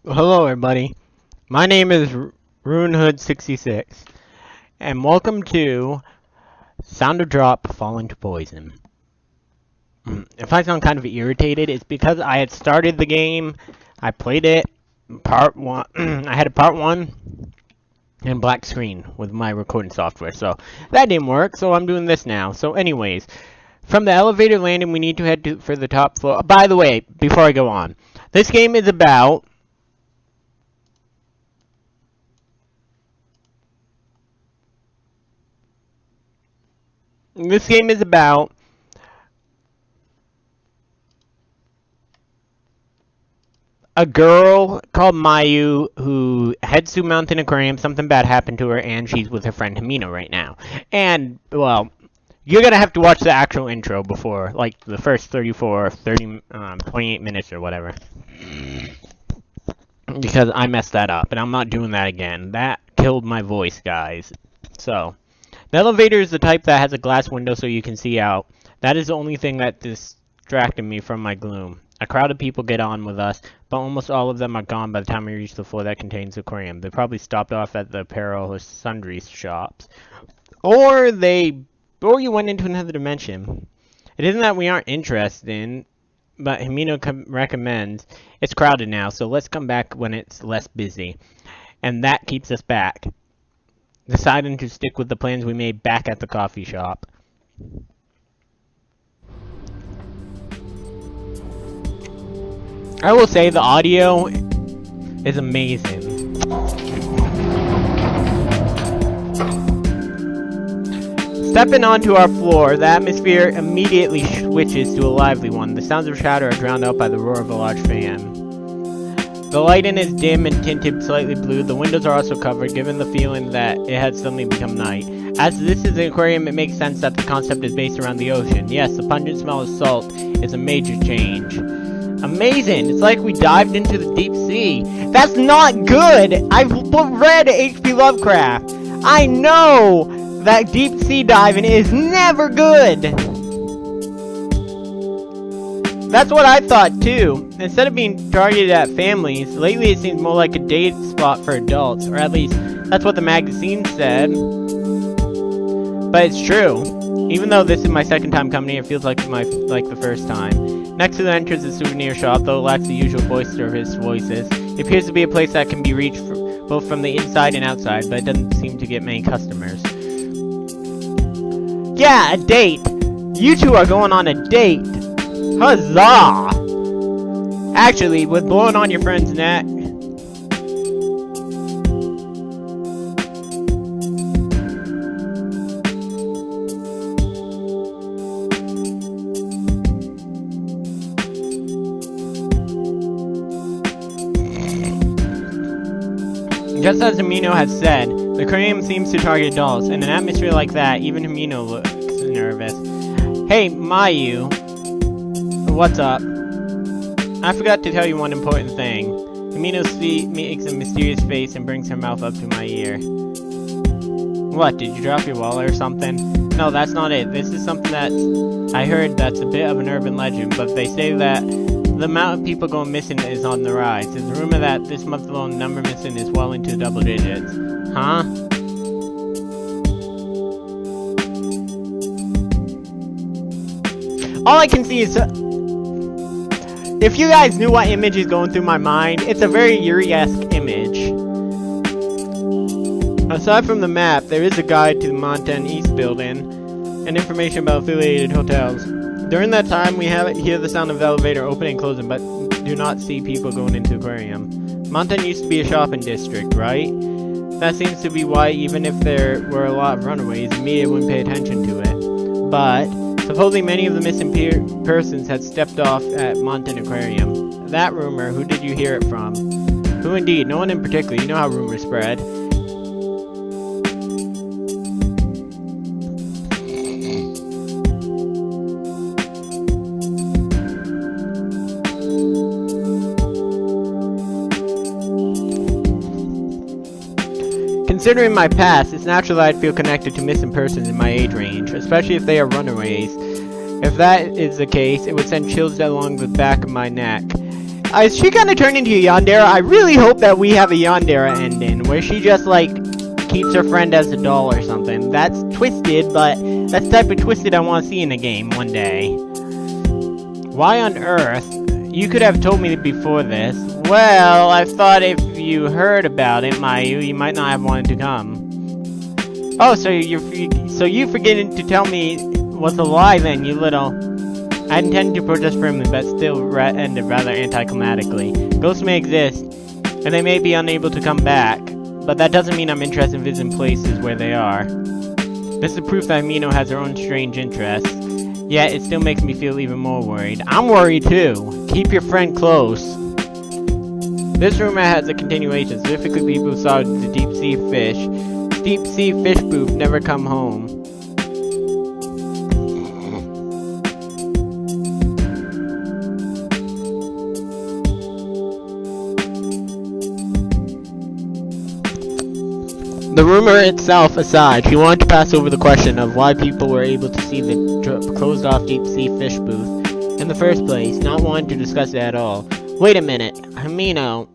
Hello, everybody. My name is RuneHood66, and welcome to Sound of Drop Falling to Poison. If I sound kind of irritated, it's because I had started the game, I played it, part 1, I had a part 1, and black screen with my recording software, so that didn't work, so I'm doing this now. So anyways, from the elevator landing, we need to head for the top floor. By the way, before I go on, this game is about a girl called Mayu who heads to Mountain Aquarium. Something bad happened to her, and she's with her friend Himino right now. And, well, you're going to have to watch the actual intro before, like, the first 28 minutes or whatever. Because I messed that up, and I'm not doing that again. That killed my voice, guys. So, the elevator is the type that has a glass window so you can see out. That is the only thing that distracted me from my gloom. A crowd of people get on with us, but almost all of them are gone by the time we reach the floor that contains the aquarium. They probably stopped off at the apparel or sundry shops. Or you went into another dimension. It isn't that we aren't interested in, but Himino recommends it's crowded now, so let's come back when it's less busy. And that keeps us back, deciding to stick with the plans we made back at the coffee shop. I will say the audio is amazing. Stepping onto our floor, the atmosphere immediately switches to a lively one. The sounds of chatter are drowned out by the roar of a large fan. The lighting is dim and tinted slightly blue. The windows are also covered, giving the feeling that it had suddenly become night. As this is an aquarium, it makes sense that the concept is based around the ocean. Yes, the pungent smell of salt is a major change. Amazing! It's like we dived into the deep sea. That's not good! I've read H.P. Lovecraft. I know that deep sea diving is never good! That's what I thought too. Instead of being targeted at families, lately it seems more like a date spot for adults, or at least that's what the magazine said. But it's true. Even though this is my second time coming here, it feels like the first time. Next to the entrance is a souvenir shop, though it lacks the usual boisterous voices. It appears to be a place that can be reached both from the inside and outside, but it doesn't seem to get many customers. Yeah, a date! You two are going on a date! Huzzah! Actually, with blowing on your friend's neck. Just as Himino has said, the aquarium seems to target adults. In an atmosphere like that, even Himino looks nervous. Hey, Mayu. What's up? I forgot to tell you one important thing. Himino makes a mysterious face and brings her mouth up to my ear. What, did you drop your wallet or something? No, that's not it. This is something that I heard that's a bit of an urban legend, but they say that the amount of people going missing is on the rise. There's a rumor that this month alone, the number missing is well into double digits. Huh? All I can see is... if you guys knew what image is going through my mind, it's a very Yuri-esque image. Aside from the map, there is a guide to the Mountain East building and information about affiliated hotels. During that time, we hear the sound of the elevator opening and closing, but do not see people going into the aquarium. Mountain used to be a shopping district, right? That seems to be why, even if there were a lot of runaways, the media wouldn't pay attention to it. But supposedly many of the missing persons had stepped off at Mountain Aquarium. That rumor, who did you hear it from? Who indeed? No one in particular. You know how rumors spread. Considering my past, it's natural that I'd feel connected to missing persons in my age range, especially if they are runaways. If that is the case, it would send chills along the back of my neck. Is she gonna turn into a yandere? I really hope that we have a yandere ending, where she just, like, keeps her friend as a doll or something. That's twisted, but that's the type of twisted I want to see in a game one day. Why on earth? You could have told me before this. Well, I thought if you heard about it, Mayu, you might not have wanted to come. Oh, so you forgetting to tell me was a lie then, you little... I intended to protest firmly, but still ended rather anticlimactically. Ghosts may exist, and they may be unable to come back, but that doesn't mean I'm interested in visiting places where they are. This is proof that Amino has her own strange interests, yet it still makes me feel even more worried. I'm worried too! Keep your friend close. This rumor has a continuation, specifically people who saw the deep-sea fish. Deep-sea fish booth never come home. The rumor itself aside, she wanted to pass over the question of why people were able to see the closed-off deep-sea fish booth in the first place, not wanting to discuss it at all. Wait a minute, Amino.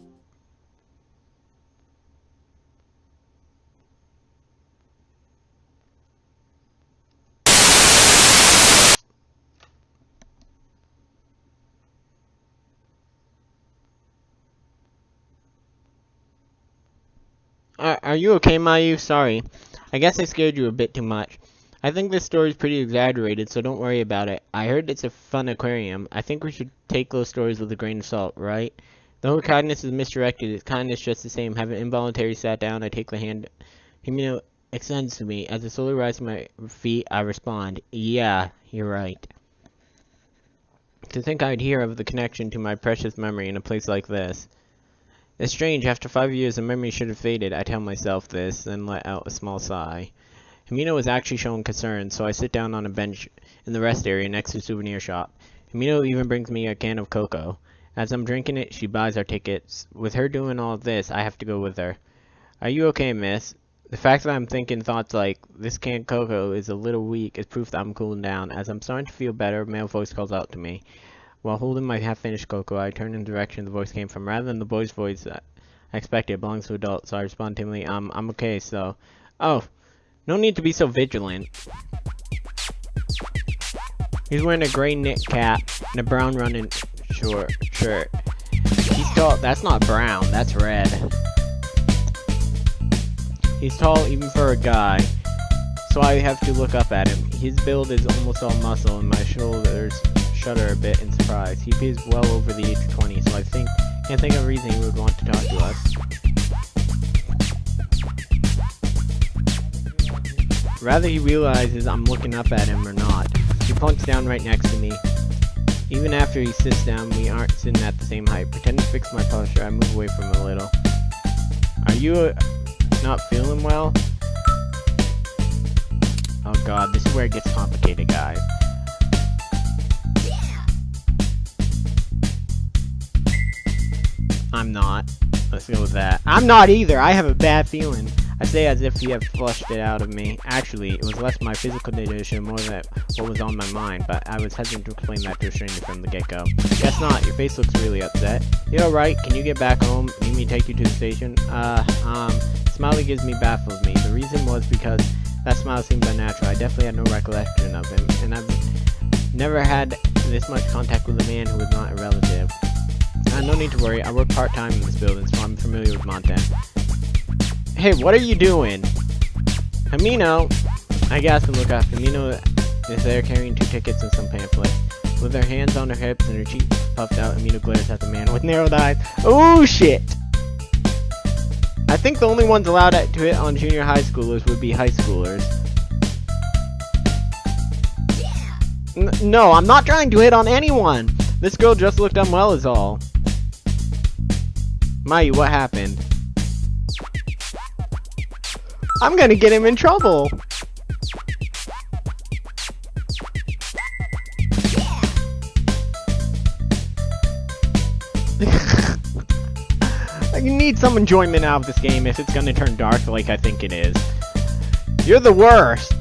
Are you okay, Mayu? Sorry. I guess I scared you a bit too much. I think this story is pretty exaggerated, so don't worry about it. I heard it's a fun aquarium. I think we should take those stories with a grain of salt, right? Though her kindness is misdirected, its kindness just the same. Having involuntarily sat down, I take the hand Himino extends to me. As I slowly rise to my feet, I respond, yeah, you're right. To think I'd hear of the connection to my precious memory in a place like this. It's strange, after 5 years the memory should have faded. I tell myself this, then let out a small sigh. Himino was actually showing concern, so I sit down on a bench in the rest area next to the souvenir shop. Himino even brings me a can of cocoa. As I'm drinking it, she buys our tickets. With her doing all this, I have to go with her. Are you okay, miss? The fact that I'm thinking thoughts like, this canned cocoa is a little weak is proof that I'm cooling down. As I'm starting to feel better, a male voice calls out to me. While holding my half-finished cocoa, I turn in the direction the voice came from. Rather than the boy's voice I expected, it belongs to adults, so I respond timidly, I'm okay, so... Oh, no need to be so vigilant. He's wearing a gray knit cap and a brown running short shirt. He's tall. That's not brown, that's red. He's tall even for a guy, so I have to look up at him. His build is almost all muscle, and my shoulders shudder a bit in surprise. He appears well over the age of 20, so I can't think of a reason he would want to talk to us. Rather he realizes I'm looking up at him or not. He plunks down right next to me. Even after he sits down, we aren't sitting at the same height. Pretending to fix my posture, I move away from him a little. Are you not feeling well? Oh god, this is where it gets complicated, guys. I'm not. Let's go with that. I'm not either. I have a bad feeling. I say as if he had flushed it out of me. Actually, it was less my physical condition, more than what was on my mind, but I was hesitant to explain that to a stranger from the get-go. Guess not. Your face looks really upset. You alright? Can you get back home? Need me to take you to the station? Smiley gives me baffles me. The reason was because that smile seemed unnatural. I definitely had no recollection of him, and I've never had this much contact with a man who was not a relative. No need to worry, I work part-time in this building, so I'm familiar with Montana. Hey, what are you doing? Himino! I gasp and look up. Himino is there carrying 2 tickets and some pamphlets. With her hands on her hips and her cheeks puffed out, Himino glares at the man with narrowed eyes. Oh shit! I think the only ones allowed to hit on junior high schoolers would be high schoolers. No, I'm not trying to hit on anyone! This girl just looked unwell is all. Mayu, what happened? I'm gonna get him in trouble! You need some enjoyment out of this game if it's gonna turn dark like I think it is. You're the worst!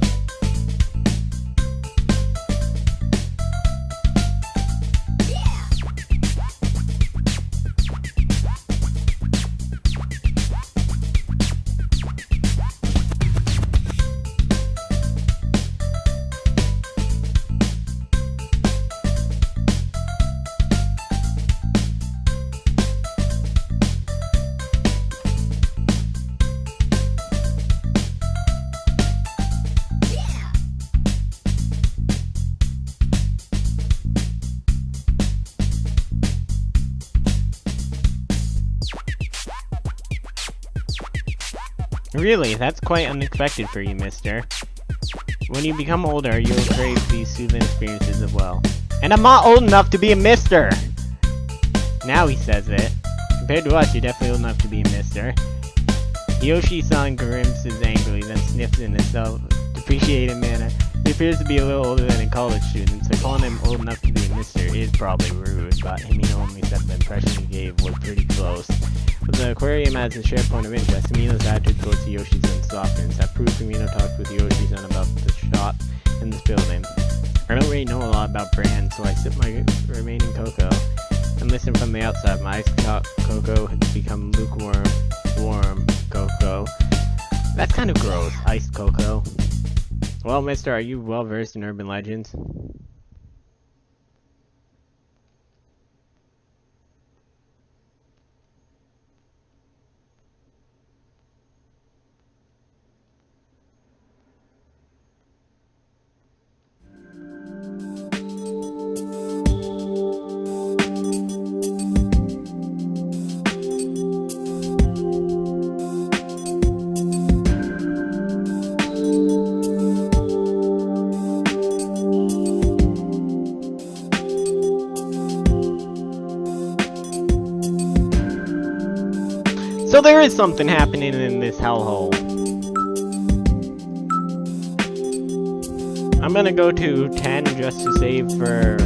Really, that's quite unexpected for you, mister. When you become older, you'll crave these soothing experiences as well. And I'm not old enough to be a mister! Now he says it. Compared to us, you're definitely old enough to be a mister. Hiyoshi-san grimaces angrily, then sniffs in a self-depreciating manner. He appears to be a little older than a college student, so calling him old enough to be a mister is probably rude, but Himino only said the impression he gave was pretty close. But the aquarium has a shared point of interest. Himino's attitude towards Hiyoshi-san softens. That proves Himino talked with Hiyoshi-san about the shop in this building. I don't really know a lot about brands, so I sip my remaining cocoa and listen from the outside. My iced cocoa has become lukewarm, warm cocoa. That's kind of gross, iced cocoa. Well, mister, are you well versed in urban legends? So there is something happening in this hellhole. I'm gonna go to 10 just to save for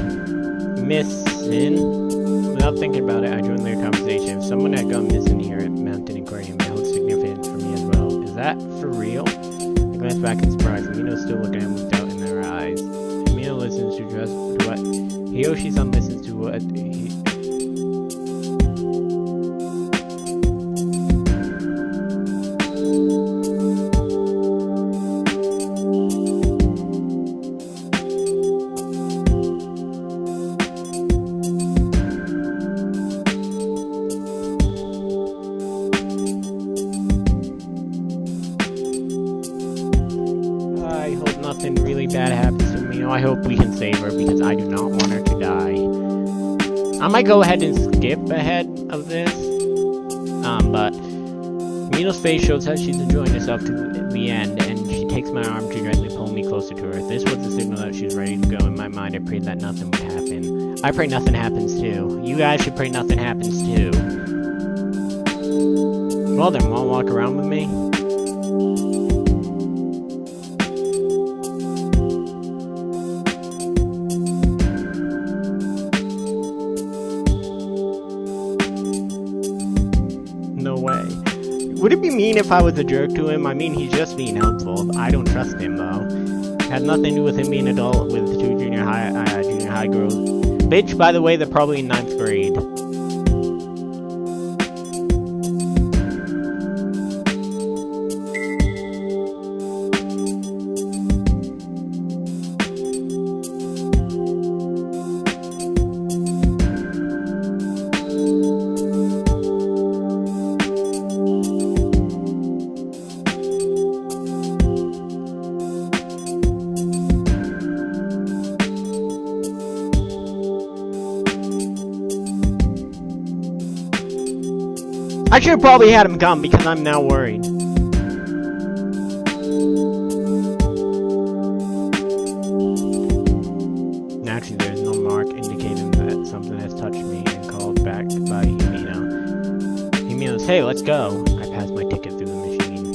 missing. Without thinking about it, I joined their conversation. If someone had gone missing here at Mountain Aquarium, it holds significance for me as well. Is that for real? I glance back in surprise. Amino's still looking at me with doubt in their eyes. Amino listens to just what Hiyoshi-san listens to what nothing really bad happens to me. I hope we can save her because I do not want her to die. I might go ahead and skip ahead of this. But Mino's face shows that she's enjoying herself to the end, and she takes my arm to gently pull me closer to her. This was the signal that she's ready to go. In my mind, I prayed that nothing would happen. I pray nothing happens too. You guys should pray nothing happens too. Well then, wanna walk around with me? Would it be mean if I was a jerk to him? I mean, he's just being helpful. I don't trust him, though. Had nothing to do with him being an adult with two junior high girls. Bitch, by the way, they're probably in 9th grade. I should have probably had him come because I'm now worried. Actually, there's no mark indicating that something has touched me and called back by Himino. Himino says, hey, let's go. I pass my ticket through the machine.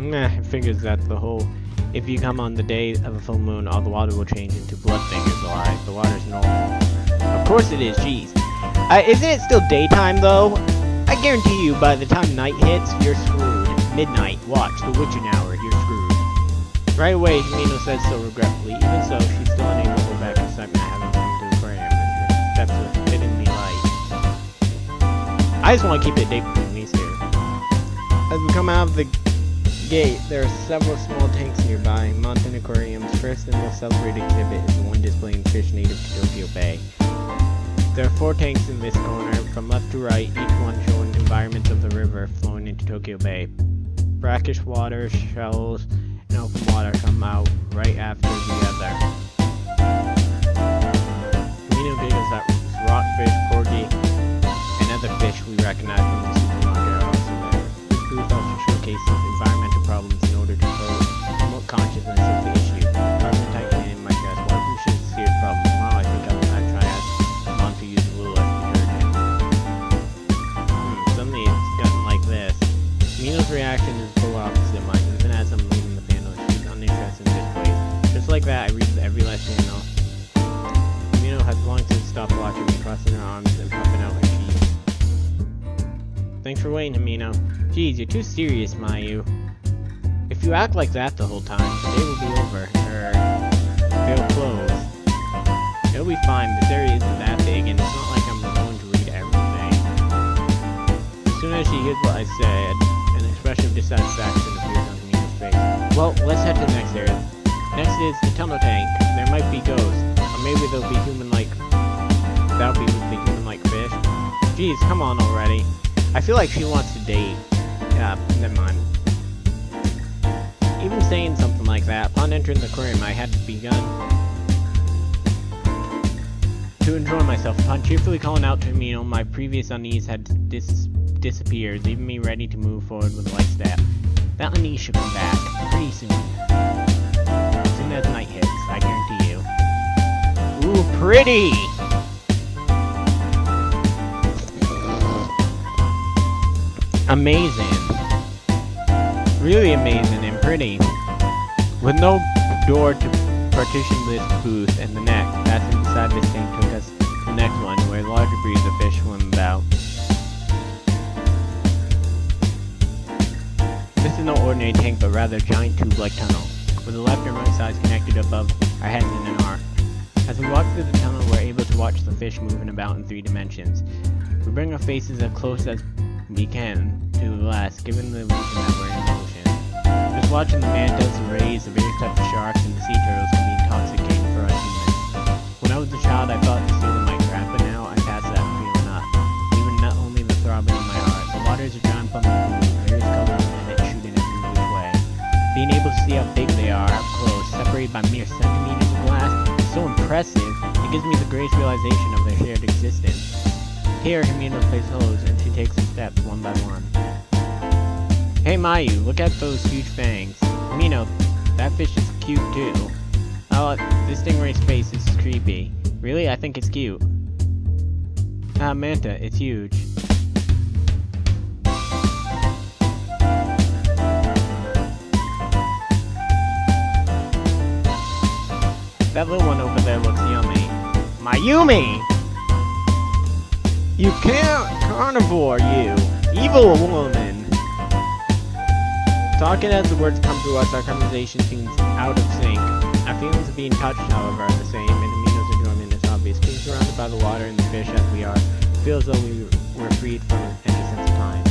Nah, it figures that the whole... If you come on the day of a full moon, all the water will change into blood fingers alive. The water's normal. Of course it is, jeez. Isn't it still daytime, though? I guarantee you, by the time night hits, you're screwed. Midnight, watch, the witching hour, you're screwed. Right away, Himino says so regretfully. Even so, she's still unable to go back to Simon having come to the aquarium, and her steps are fittingly light. I just want to keep it day between these two. As we come out of the gate, there are several small tanks nearby. Mountain Aquarium's first and most celebrated exhibit is the one displaying fish native to Tokyo Bay. There are 4 tanks in this corner, from left to right, each one showing environments of the river flowing into Tokyo Bay. Brackish water, shells, and open water come out right after the other. rockfish, porgy, and other fish we recognize from the supermarket are also there. This booth also showcases environmental problems in order to promote consciousness of the issue. Carbon tightening in my dress, water pollution is a serious problem. Tomorrow I think I'll try as Mom to use a little less detergent. Suddenly it's gotten like this. Mino's reaction is the polar opposite of mine. Even as I'm leaving the panel, she's uninterested in this place. Just like that, I read every last panel. Mino has long since stopped watching me, crossing her arms and puffing out her cheeks. Thanks for waiting, Himino. Geez, you're too serious, Mayu. If you act like that the whole time, the day will be over. They'll close. It'll be fine, this area isn't that big, and it's not like I'm going to read everything. As soon as she hears what I said, an expression of dissatisfaction appears on Himino's face. Well, let's head to the next area. Next is the tunnel tank. There might be ghosts. Or maybe they'll be human-like. That'll be with the human-like fish. Jeez, come on already. I feel like she wants to date. Yeah, never mind. Even saying something like that, upon entering the aquarium, I had begun to enjoy myself. Upon cheerfully calling out to Himino, my previous unease had disappeared, leaving me ready to move forward with a light step. That unease should come back pretty soon. As soon as night hits, I guarantee you. Ooh, pretty! Amazing. Really amazing and pretty. With no door to partition this booth and the next, passing beside this tank took us to the next one, where larger breeds of fish swim about. This is no ordinary tank, but rather a giant tube-like tunnel, with the left and right sides connected above our heads in an arc. As we walk through the tunnel, we're able to watch the fish moving about in 3 dimensions. We bring our faces as close as we can to the glass, given the illusion that we're in motion. Just watching the mantas, the rays, the various types of sharks, and the sea turtles can be intoxicating for us humans. When I was a child, I thought the ceiling might crack, but now I pass that feeling up. Even not only the throbbing in my heart, the waters are giant bundles of blue, various colors in it shooting every which way. Being able to see how big they are up close, separated by mere centimeters of glass, is so impressive. It gives me the greatest realization of their shared existence. Here, Himino plays hose, and she takes the steps one by one. Hey Mayu, look at those huge fangs. Himino, that fish is cute too. Oh, this stingray's face is creepy. Really? I think it's cute. Ah, Manta, it's huge. That little one over there looks yummy. Mayumi! You can't carnivore, you! Evil woman! Talking as the words come through us, our conversation seems out of sync. Our feelings of being touched, however, are the same, and Himino's enjoyment is obvious. Being surrounded by the water and the fish as we are, feels as though we were freed from any sense of time.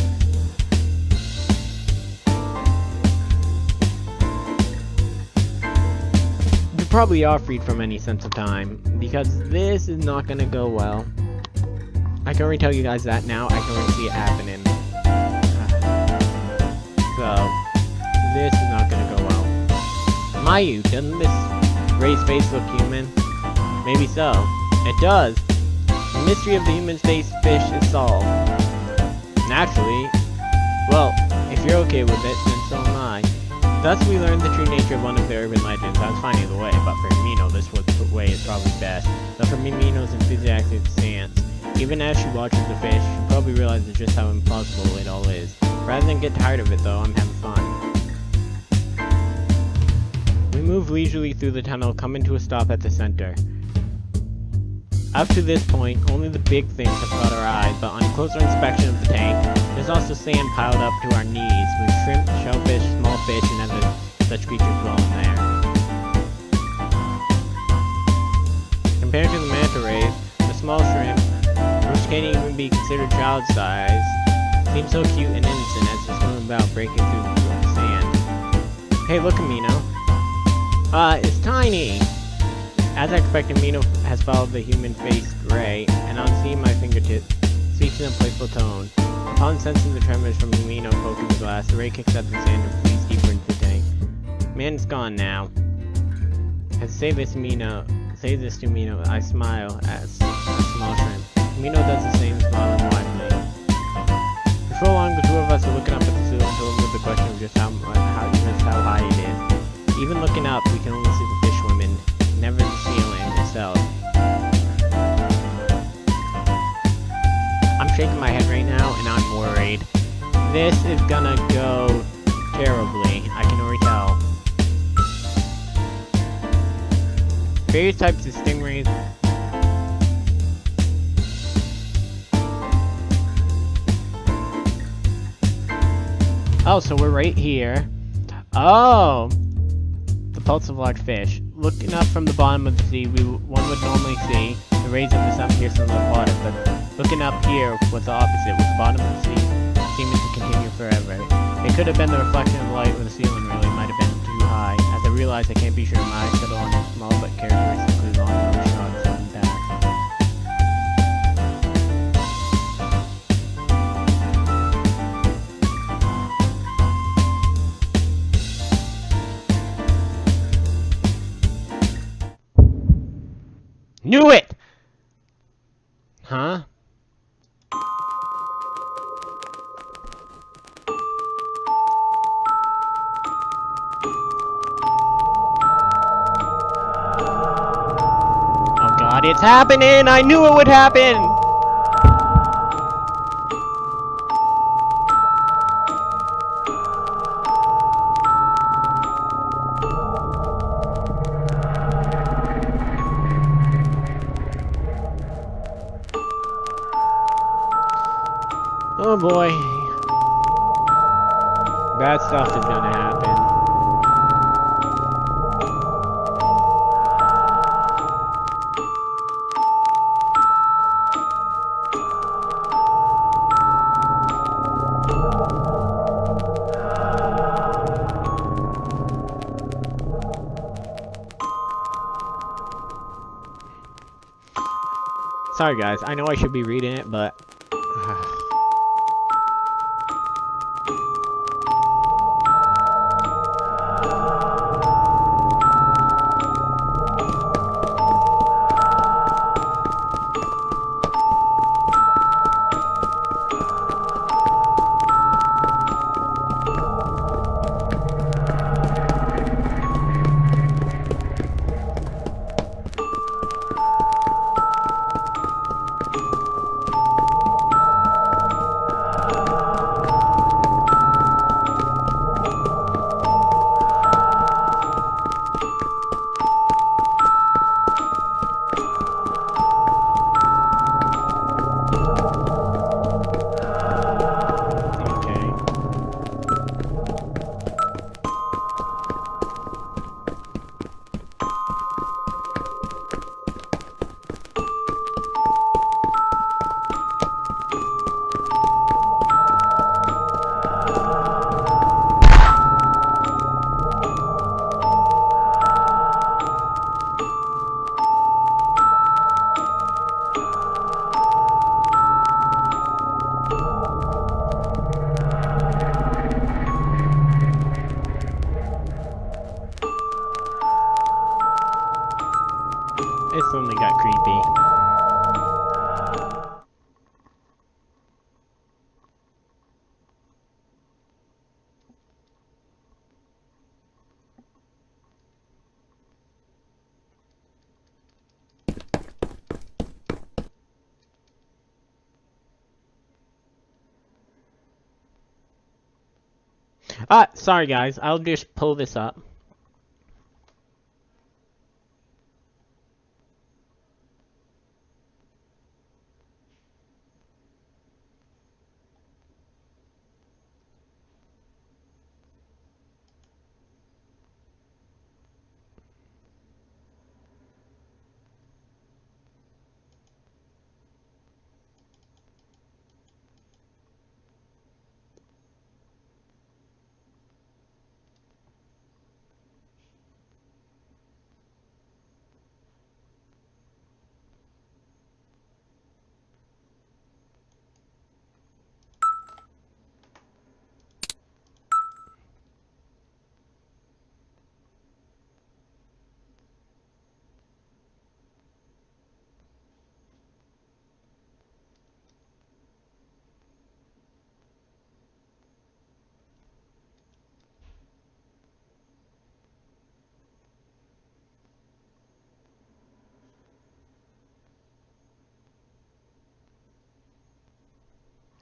You probably are freed from any sense of time, because this is not gonna go well. I can already tell you guys that now. I can already see it happening. So, this is not gonna go well. Mayu, doesn't this raised face look human? Maybe so. It does. The mystery of the human-faced fish is solved. Naturally. Well, if you're okay with it, then so am I. Thus we learned the true nature of one of the urban legends. I was fine either way, but for Himino, this way is probably best. But for Himino's enthusiastic stance, even as she watches the fish, she probably realizes just how impossible it all is. Rather than get tired of it though, I'm having fun. We move leisurely through the tunnel, coming to a stop at the center. Up to this point, only the big things have caught our eyes, but on closer inspection of the tank, there's also sand piled up to our knees, with shrimp, shellfish, small fish, and other such creatures dwelling there. Compared to the manta rays, the small shrimp, which can't even be considered child-sized, seems so cute and innocent as they swim about breaking through the sand. Hey, look, Himino. It's tiny! As I expected, Himino has followed the human-faced ray, and on seeing my fingertips, speaks in a playful tone. Upon sensing the tremors from Himino poking the glass, the ray kicks out the sand and flees deeper into the tank. Man, it's gone now. As I say this to Himino, I smile at a small shrimp. Camino does the same, smiling widely. For so long, the two of us are looking up at the ceiling, filled with the question of just how high it is. Even looking up, we can only see the fish swimming, never the ceiling itself. I'm shaking my head right now, and I'm worried. This is gonna go terribly. I can already tell. Various types of stingrays. Oh, so we're right here. Oh! The pulse of large fish. Looking up from the bottom of the sea, one would normally see the rays of the sun piercing the water, but looking up here was the opposite, with the bottom of the sea seeming to continue forever. It could have been the reflection of light or the ceiling really might have been too high. As I realized I can't be sure, my eyes settle on the small but characteristically long shots on the back. Knew it! Huh? Oh god, it's happening! I knew it would happen! Oh boy. Bad stuff is gonna happen. Sorry guys, I know I should be reading it, but... It suddenly got creepy. Sorry guys, I'll just pull this up.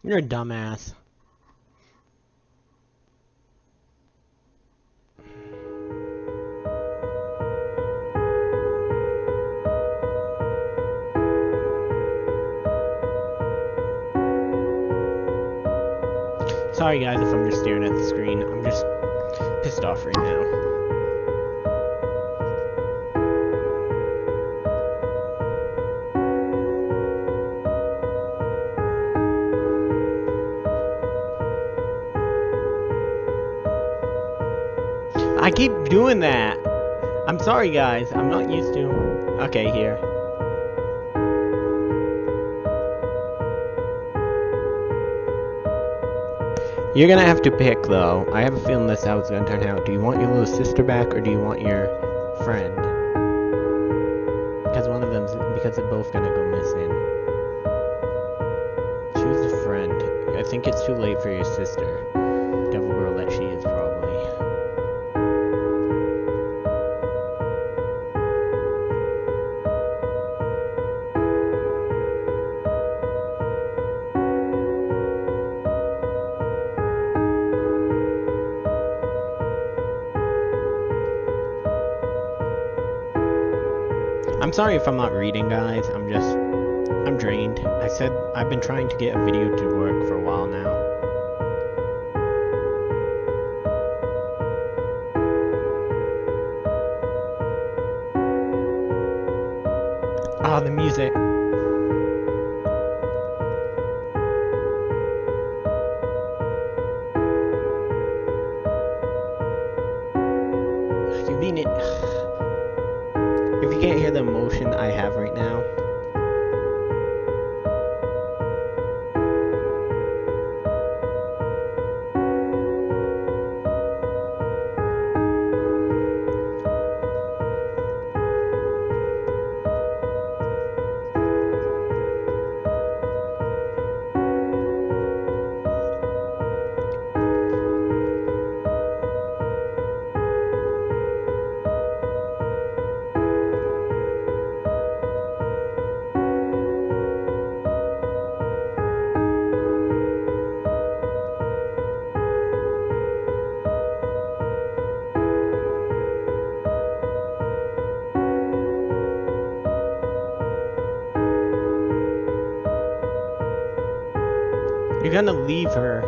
You're a dumbass. Sorry guys if I'm just staring at the screen. I'm just pissed off right now. I keep doing that. I'm sorry guys. I'm not used to. Okay, here. You're gonna have to pick, though. I have a feeling that's how it's gonna turn out. Do you want your little sister back, or do you want your friend? Because one of them's, because they're both gonna go missing. Choose a friend. I think it's too late for your sister. Devil girl that she is, probably. I'm sorry if I'm not reading, guys. I'm drained. I said I've been trying to get a video to work for a while now. Ah, the music. You mean it? If you can't hear the emotion I have right now. You're gonna leave her.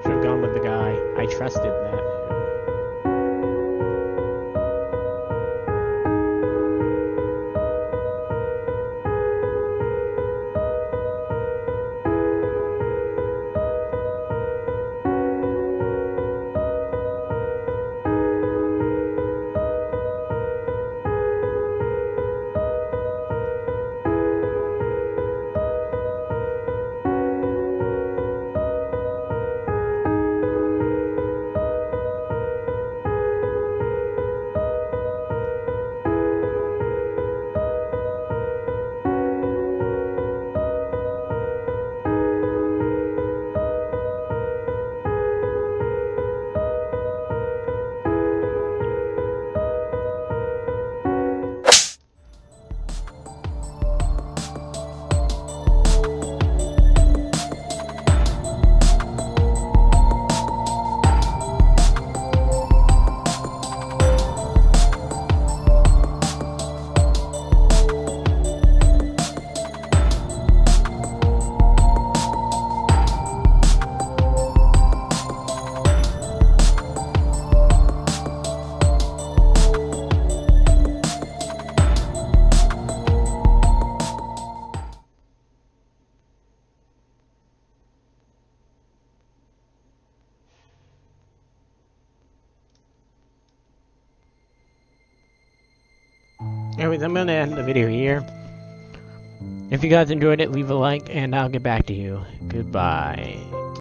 Should've gone with the guy. I trusted that. Anyways, I'm gonna end the video here. If you guys enjoyed it, leave a like, and I'll get back to you. Goodbye.